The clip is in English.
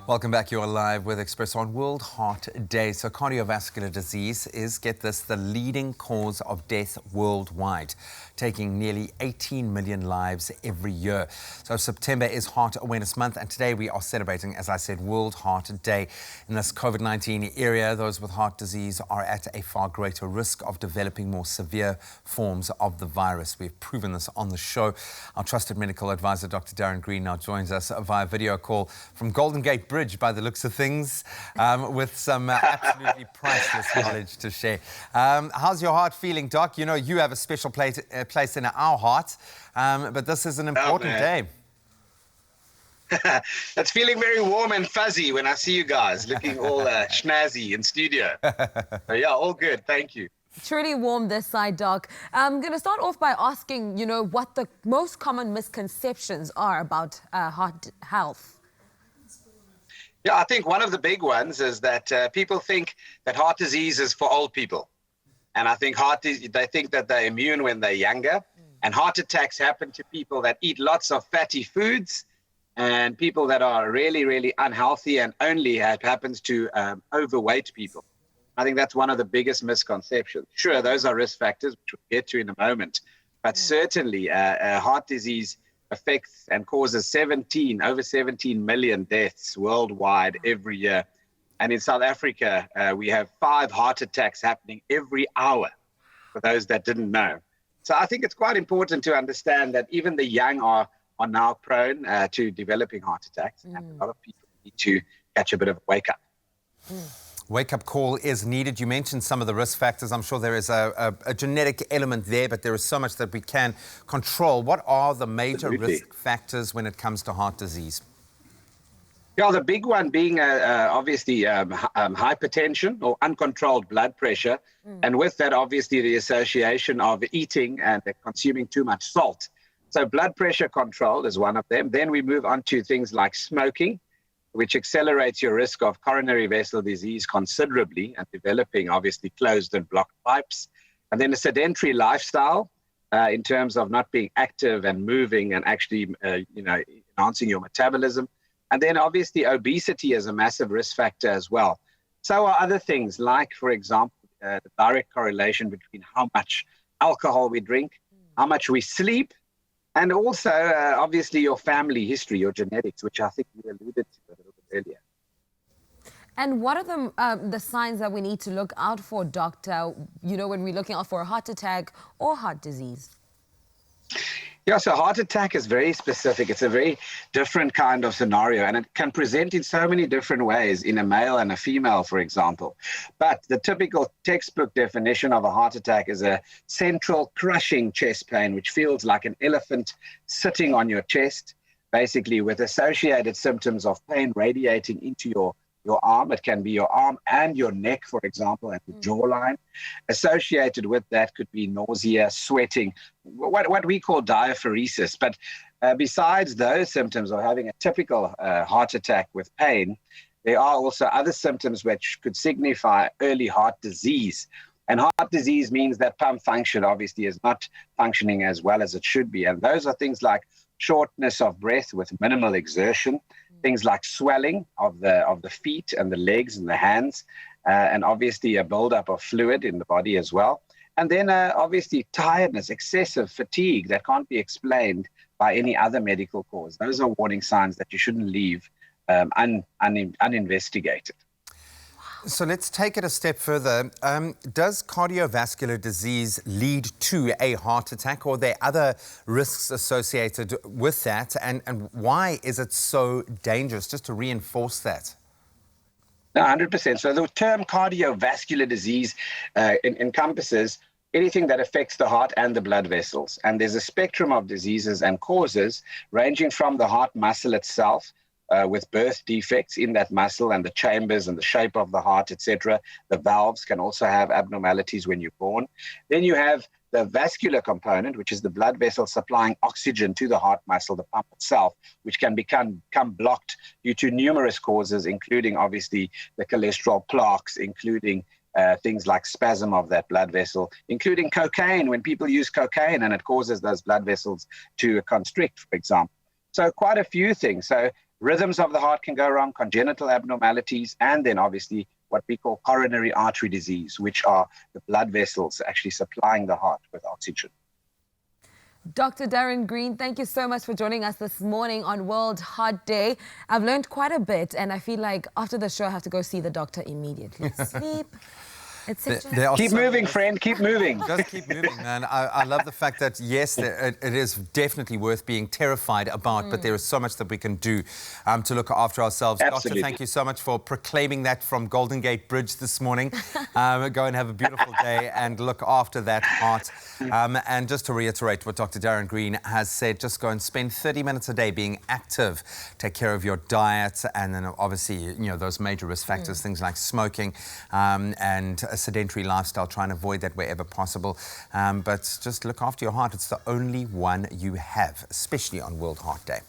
Welcome back. You're live with Expresso on World Heart Day. So cardiovascular disease is, get this, the leading cause of death worldwide, taking nearly 18 million lives every year. So September is Heart Awareness Month, and today we are celebrating, as I said, World Heart Day. In this COVID-19 era, those with heart disease are at a far greater risk of developing more severe forms of the virus. We've proven this on the show. Our trusted medical advisor, Dr. Darren Green, now joins us via video call from Golden Gate Bridge, by the looks of things, with some absolutely priceless knowledge to share. How's your heart feeling, Doc? You know, you have a special place in our heart, but this is an important day. It's feeling very warm and fuzzy when I see you guys looking all schnazzy in studio. So yeah, all good. Thank you. It's really warm this side, Doc. I'm going to start off by asking, you know, what the most common misconceptions are about heart health. Yeah, I think one of the big ones is that people think that heart disease is for old people. And I think they think that they're immune when they're younger. And heart attacks happen to people that eat lots of fatty foods and people that are really, really unhealthy, and only happens to overweight people. I think that's one of the biggest misconceptions. Sure, those are risk factors, which we'll get to in a moment. But certainly heart disease affects and causes over 17 million deaths worldwide every year. And in South Africa, we have 5 heart attacks happening every hour, for those that didn't know. So I think it's quite important to understand that even the young are now prone to developing heart attacks. And a lot of people need to catch a bit of a wake up. Wake-up call is needed. You mentioned some of the risk factors. I'm sure there is a genetic element there, but there is so much that we can control. What are the major risk factors when it comes to heart disease? Yeah, the big one being obviously hypertension or uncontrolled blood pressure. And with that, obviously, the association of eating and consuming too much salt. So blood pressure control is one of them. Then we move on to things like smoking, which accelerates your risk of coronary vessel disease considerably and developing, obviously, closed and blocked pipes. And then a sedentary lifestyle in terms of not being active and moving and actually, enhancing your metabolism. And then, obviously, obesity is a massive risk factor as well. So are other things like, for example, the direct correlation between how much alcohol we drink, how much we sleep, and also, obviously, your family history, your genetics, which I think you alluded to a little bit earlier. And what are the signs that we need to look out for, Doctor, you know, when we're looking out for a heart attack or heart disease? Yeah, so heart attack is very specific. It's a very different kind of scenario, and it can present in so many different ways in a male and a female, for example. But the typical textbook definition of a heart attack is a central crushing chest pain, which feels like an elephant sitting on your chest, basically with associated symptoms of pain radiating into your arm. It can be your arm and your neck, for example, and the jawline. Associated with that could be nausea, sweating, what we call diaphoresis. But besides those symptoms of having a typical heart attack with pain, there are also other symptoms which could signify early heart disease. And heart disease means that pump function obviously is not functioning as well as it should be. And those are things like shortness of breath with minimal exertion, things like swelling of the feet and the legs and the hands, and obviously a buildup of fluid in the body as well. And then obviously tiredness, excessive fatigue that can't be explained by any other medical cause. Those are warning signs that you shouldn't leave uninvestigated. So let's take it a step further. Does cardiovascular disease lead to a heart attack, or are there other risks associated with that? And why is it so dangerous? Just to reinforce that. No, 100%. So the term cardiovascular disease encompasses anything that affects the heart and the blood vessels. And there's a spectrum of diseases and causes ranging from the heart muscle itself, with birth defects in that muscle and the chambers and the shape of the heart, etc. The valves can also have abnormalities when you're born. Then you have the vascular component, which is the blood vessel supplying oxygen to the heart muscle, the pump itself, which can become blocked due to numerous causes, including obviously the cholesterol plaques, including things like spasm of that blood vessel, including cocaine, when people use cocaine and it causes those blood vessels to constrict, for example. So quite a few things. So rhythms of the heart can go wrong, congenital abnormalities, and then obviously what we call coronary artery disease, which are the blood vessels actually supplying the heart with oxygen. Dr. Darren Green, thank you so much for joining us this morning on World Heart Day. I've learned quite a bit, and I feel like after the show I have to go see the doctor immediately. Sleep. Keep moving, friend. Keep moving. Just keep moving, man. I love the fact that, yes, it is definitely worth being terrified about, but there is so much that we can do to look after ourselves. Absolutely. Doctor, thank you so much for proclaiming that from Golden Gate Bridge this morning. Go and have a beautiful day and look after that heart. And just to reiterate what Dr. Darren Green has said, just go and spend 30 minutes a day being active. Take care of your diet, and then obviously, you know, those major risk factors, things like smoking and a sedentary lifestyle. Try and avoid that wherever possible. But just look after your heart. It's the only one you have, especially on World Heart Day.